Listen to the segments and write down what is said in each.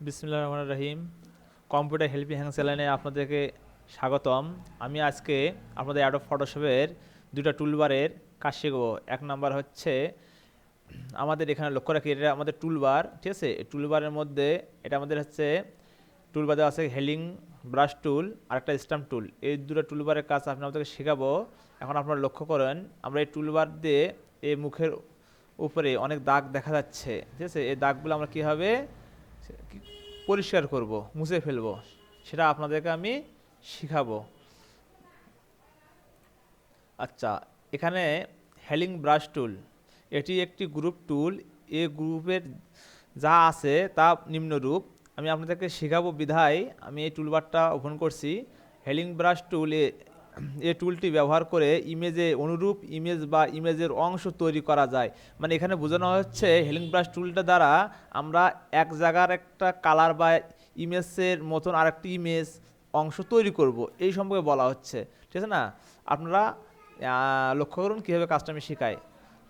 বিসমিল্লাহির রহমানির রহিম। Computer helping hand চ্যানেলে আপনাদেরকে স্বাগতম। আমি আজকে আপনাদের অ্যাডোব ফটোশপের দুটো টুলবারের কাজ শিখবো। এক নাম্বার হচ্ছে আমাদের এখানে লক্ষ্য রাখি, এটা আমাদের টুলবার, ঠিক আছে। এই টুলবারের মধ্যে এটা আমাদের হচ্ছে টুলবার দেওয়া আছে হেলিং ব্রাশ টুল আর একটা স্ট্যাম্প টুল। এই দুটো টুলবারের কাজ আমি আপনাদেরকে শেখাবো। এখন আপনারা লক্ষ্য করেন, আমরা এই টুলবার দিয়ে এই মুখের উপরে অনেক দাগ দেখা যাচ্ছে, ঠিক আছে। এই দাগগুলো আমরা কীভাবে পরিষ্কার করব, মুছে ফেলবো, সেটা আপনাদেরকে আমি শিখাবো। আচ্ছা, এখানে হেলিং ব্রাশ টুল, এটি একটি গ্রুপ টুল। এই গ্রুপের যা আছে তা নিম্নরূপ। আমি আপনাদেরকে শেখাবো বিধায় আমি এই টুলবারটা ওপেন করছি। হেলিং ব্রাশ টুল এই টুলটি ব্যবহার করে ইমেজে অনুরূপ ইমেজ বা ইমেজের অংশ তৈরি করা যায়। মানে এখানে বোঝানো হচ্ছে হেলিং ব্রাশ টুলটা দ্বারা আমরা এক জায়গার একটা কালার বা ইমেজের মতন আরেকটি ইমেজ অংশ তৈরি করব, এই সম্পর্কে বলা হচ্ছে, ঠিক আছে না। আপনারা লক্ষ্য করুন কীভাবে কাজটা আমি শেখাই।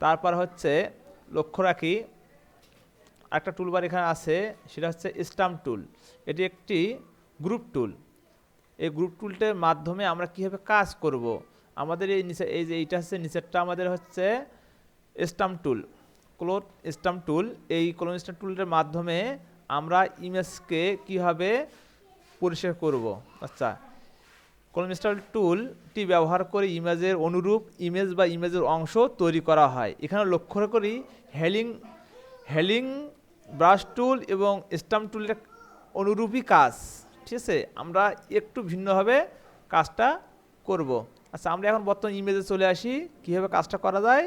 তারপর হচ্ছে লক্ষ্য রাখি একটা টুলবার এখানে আছে, সেটা হচ্ছে স্ট্যাম্প টুল। এটি একটি গ্রুপ টুল। এই গ্রুপ টুলটার মাধ্যমে আমরা কীভাবে কাজ করব, আমাদের এই নিচে এই যে এইটা হচ্ছে নিচেরটা আমাদের হচ্ছে স্ট্যাম্প টুল, ক্লোন স্ট্যাম্প টুল। এই ক্লোন স্ট্যাম্প টুলটার মাধ্যমে আমরা ইমেজকে কীভাবে পরিষ্কার করব। আচ্ছা, ক্লোন স্ট্যাম্প টুলটি ব্যবহার করে ইমেজের অনুরূপ ইমেজ বা ইমেজের অংশ তৈরি করা হয়। এখানে লক্ষ্য করি হেলিং ব্রাশ টুল এবং স্ট্যাম্প টুলের অনুরূপই কাজ, ঠিক আছে। আমরা একটু ভিন্নভাবে কাজটা করব। আচ্ছা, আমরা এখন বর্তমান ইমেজে চলে আসি, কীভাবে কাজটা করা যায়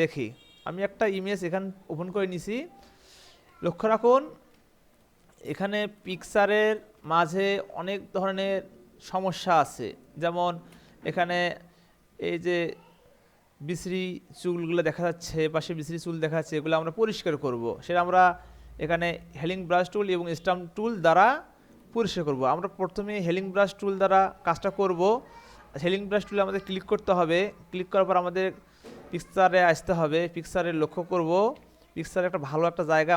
দেখি। আমি একটা ইমেজ এখানে ওপেন করে নিছি। লক্ষ্য রাখুন, এখানে পিকচারের মাঝে অনেক ধরনের সমস্যা আছে। যেমন এখানে এই যে বিশ্রী চুলগুলো দেখা যাচ্ছে, পাশে বিশ্রী চুল দেখা যাচ্ছে, এগুলো আমরা পরিষ্কার করব। সেটা আমরা এখানে হেলিং ব্রাশ টুল এবং স্ট্যাম্প টুল দ্বারা পরিষ্কার করব। আমরা প্রথমে হেলিং ব্রাশ টুল দ্বারা কাজটা করব। হেলিং ব্রাশ টুলে আমাদের ক্লিক করতে হবে। ক্লিক করার পর আমাদের পিকচারে আসতে হবে। পিকচারে লক্ষ্য করব, পিকচারে একটা ভালো একটা জায়গা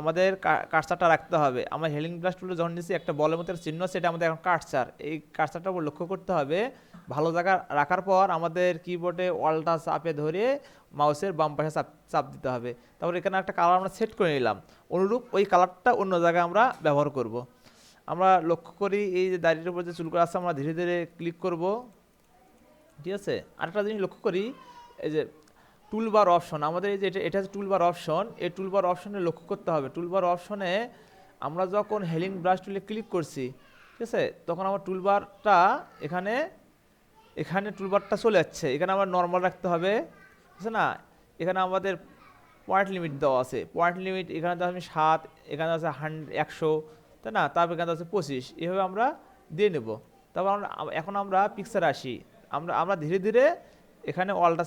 আমাদের কার্সারটা রাখতে হবে। আমরা হেলিং ব্রাশ টুলে যখন নিচ্ছি একটা বলের মতো চিহ্ন, সেটা আমাদের এখন কার্সার, এই কার্সারটার উপর লক্ষ্য করতে হবে। ভালো জায়গা রাখার পর আমাদের কিবোর্ডে অলটা চাপে ধরে মাউসের বাম পাশে চাপ দিতে হবে। তারপর এখানে একটা কালার আমরা সেট করে নিলাম, অনুরূপ ওই কালারটা অন্য জায়গায় আমরা ব্যবহার করব। আমরা লক্ষ্য করি এই যে দাড়ির উপর যে চুলগুলো আছে, আমরা ধীরে ধীরে ক্লিক করব, ঠিক আছে। আরেকটা জিনিস লক্ষ্য করি, এই যে টুলবার অপশন, আমাদের এই যে এটা হচ্ছে টুলবার অপশন। এই টুলবার অপশনে লক্ষ্য করতে হবে, টুলবার অপশনে আমরা যখন হেলিং ব্রাশ টুলে ক্লিক করছি, ঠিক আছে, তখন আমার টুলবারটা এখানে টুলবারটা চলে যাচ্ছে। এখানে আমার নর্মাল রাখতে হবে, ঠিক আছে না। এখানে আমাদের পয়েন্ট লিমিট দেওয়া আছে। পয়েন্ট লিমিট এখানে দেওয়া আমি 7, এখানে আছে 100, তাই না। তারপর এখানে আছে 25, এভাবে আমরা দিয়ে নেব। তারপর এখন আমরা পিকচারে আসি। আমরা ধীরে ধীরে এখানে অলটা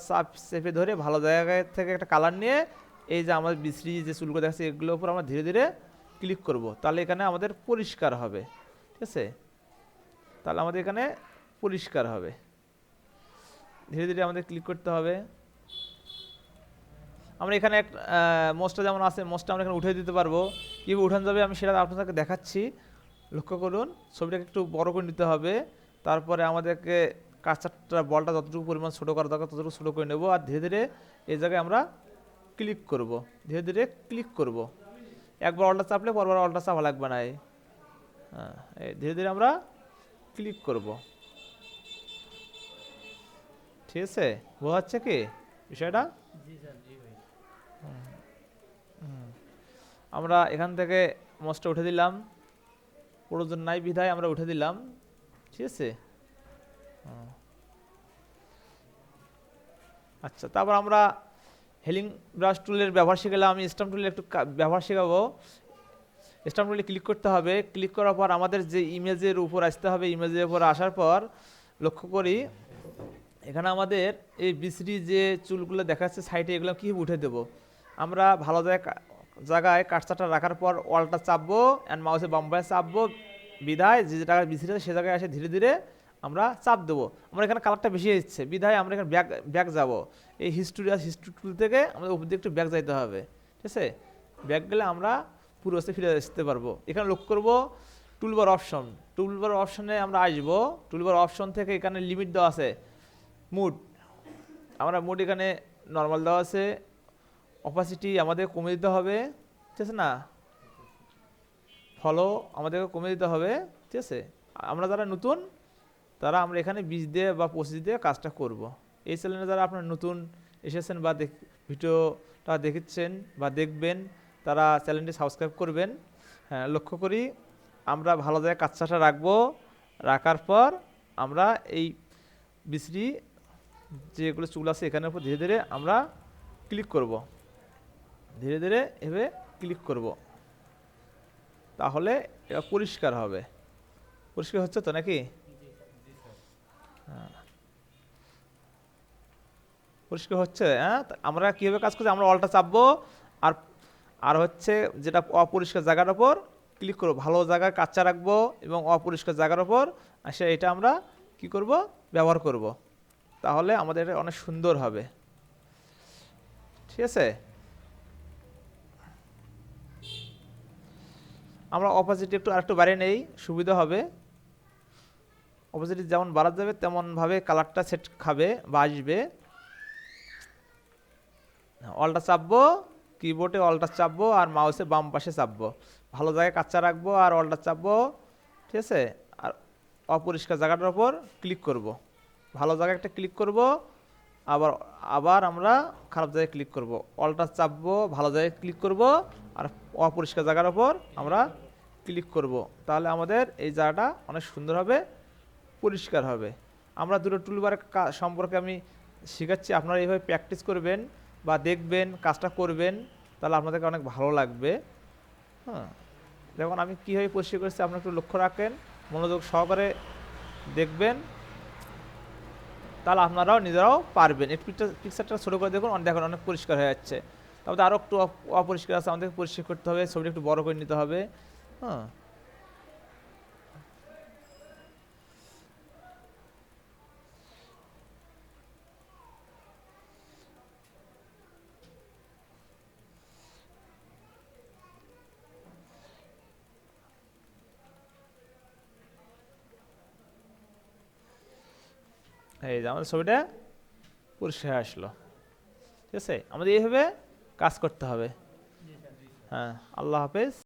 চেপে ধরে ভালো জায়গা থেকে একটা কালার নিয়ে এই যে আমাদের বিশ্রী যে চুলগুলো দেখাচ্ছে, এগুলোর উপর আমরা ধীরে ধীরে ক্লিক করব। তাহলে এখানে আমাদের পরিষ্কার হবে, ঠিক আছে। তাহলে আমাদের এখানে পরিষ্কার হবে। ধীরে ধীরে আমাদের ক্লিক করতে হবে। আমরা এখানে মোস্টটা যেমন আছে, মোস্টটা আমরা এখানে উঠে দিতে পারবো। কীভাবে উঠানো যাবে আমি সেটা আপনাদেরকে দেখাচ্ছি। লক্ষ্য করুন, ছবিটাকে একটু বড় করে নিতে হবে। তারপরে আমাদেরকে কার্সারটা বলটা যতটুকু পরিমাণ ছোটো করা দরকার ততটুকু ছোটো করে নেব। আর ধীরে ধীরে এই জায়গায় আমরা ক্লিক করব, ধীরে ধীরে ক্লিক করব। একবার অলটা চাপলে পরবার অলটা চাপা লাগবে না। হ্যাঁ, ধীরে ধীরে আমরা ক্লিক করব, ঠিক আছে। বোঝা যাচ্ছে কি বিষয়টা? আমরা এখান থেকে মোস্টটা উঠে দিলাম, প্রয়োজন নাই বিধায় আমরা উঠে দিলাম, ঠিক আছে। আচ্ছা, তারপর আমরা হেলিং ব্রাশ টুলের ব্যবহার শিখলাম। আমি স্ট্যাম্প টুলের একটু ব্যবহার শেখাবো। স্ট্যাম্প টুলে ক্লিক করতে হবে। ক্লিক করার পর আমাদের যে ইমেজের উপর আসতে হবে, ইমেজের উপর আসার পর লক্ষ্য করি এখানে আমাদের এই বিশ্রী যে চুলগুলো দেখাচ্ছে সাইডে, এগুলো কীভাবে উঠে দেবো। আমরা ভালো জায়গায় কার্সারটা রাখার পর অলটা চাপবো অ্যান্ড মাউসে বাম পাশে চাপবো, বিধায় যে জায়গায় বিশ্রী আছে সে জায়গায় এসে ধীরে ধীরে আমরা চাপ দেবো। আমরা এখানে কালারটা বেশি এসেছে বিধায় আমরা এখানে ব্যাক যাব। এই হিস্ট্রি টুল থেকে আমাদের উপর দিকে একটু ব্যাক যাইতে হবে, ঠিক আছে। ব্যাক গেলে আমরা পূর্বাবস্থা ফিরে আসতে পারবো। এখানে লক্ষ্য করব টুলবার অপশন, টুলবার অপশনে আমরা আসব। টুলবার অপশন থেকে এখানে লিমিট দেওয়া আছে মুড, আমরা মুড এখানে নর্মাল দেওয়া আছে, অপাসিটি আমাদের কমে দিতে হবে, ঠিক আছে না, ফলো আমাদেরকে কমে দিতে হবে, ঠিক আছে। আমরা যারা নতুন তারা আমরা এখানে 20 দিয়ে বা 25 দিয়ে কাজটা করব। এই চ্যানেলে যারা আপনার নতুন এসেছেন বা ভিডিওটা দেখছেন বা দেখবেন, তারা চ্যানেলটি সাবস্ক্রাইব করবেন। হ্যাঁ, লক্ষ্য করি আমরা ভালো জায়গায় কাজটা রাখবো, রাখার পর আমরা এই বিশ্রী যেগুলো চুল আছে এখানের উপর ধীরে ধীরে আমরা ক্লিক করব, ধীরে ধীরে এভাবে ক্লিক করব, তাহলে এটা পরিষ্কার হবে। পরিষ্কার হচ্ছে তো নাকি? হ্যাঁ, পরিষ্কার হচ্ছে। হ্যাঁ, আমরা কীভাবে কাজ করছি, আমরা অলটা চাপবো আর আর হচ্ছে যেটা অপরিষ্কার জায়গার ওপর ক্লিক করবো, ভালো জায়গায় কাচ্চা রাখবো এবং অপরিষ্কার জায়গার ওপর আসে এটা আমরা কি করব, ব্যবহার করব, তাহলে আমাদের এটা অনেক সুন্দর হবে, ঠিক আছে। আমরা অপোজিট একটু আরেকটু বাড়িয়ে নেই, সুবিধা হবে। অপোজিট যেমন বাড়াতে যাবে তেমনভাবে কালারটা সেট খাবে বা আসবে। অলটা চাপবো, কিবোর্ডে অলটা চাপবো আর মাউসে বাম পাশে চাপবো, ভালো জায়গায় কাচ্চা রাখবো আর অলটা চাপবো, ঠিক আছে। আর অপরিষ্কার জায়গাটার ওপর ক্লিক করব, ভালো জায়গায় একটা ক্লিক করব, আবার আবার আমরা খারাপ জায়গায় ক্লিক করব, অলটা চাপবো, ভালো জায়গায় ক্লিক করব আর অপরিষ্কার জায়গার ওপর আমরা ক্লিক করব, তাহলে আমাদের এই জায়গাটা অনেক সুন্দর হবে, পরিষ্কার হবে। আমরা দুটো টুলবার সম্পর্কে আমি শেখাচ্ছি, আপনারা এইভাবে প্র্যাকটিস করবেন বা দেখবেন, কাজটা করবেন, তাহলে আপনাদেরকে অনেক ভালো লাগবে। হ্যাঁ, দেখুন আমি কীভাবে পরিষ্কার করছি, আপনারা একটু লক্ষ্য রাখেন, মনোযোগ সহকারে দেখবেন, তাহলে আপনারাও নিজেরাও পারবেন। একটু পিকচারটা ছোটো করে দেখুন, দেখুন অনেক পরিষ্কার হয়ে যাচ্ছে। তারপরে আরও একটু অপরিষ্কার আছে, আমাদেরকে পরিষ্কার করতে হবে, ছবিটা একটু বড় করে নিতে হবে। হ্যাঁ, এই যে আমাদের ছবিটা পরিষ্কার আসলো, ঠিক আছে। আমাদের এইভাবে কাজ করতে হবে। হ্যাঁ, আল্লাহ হাফেজ।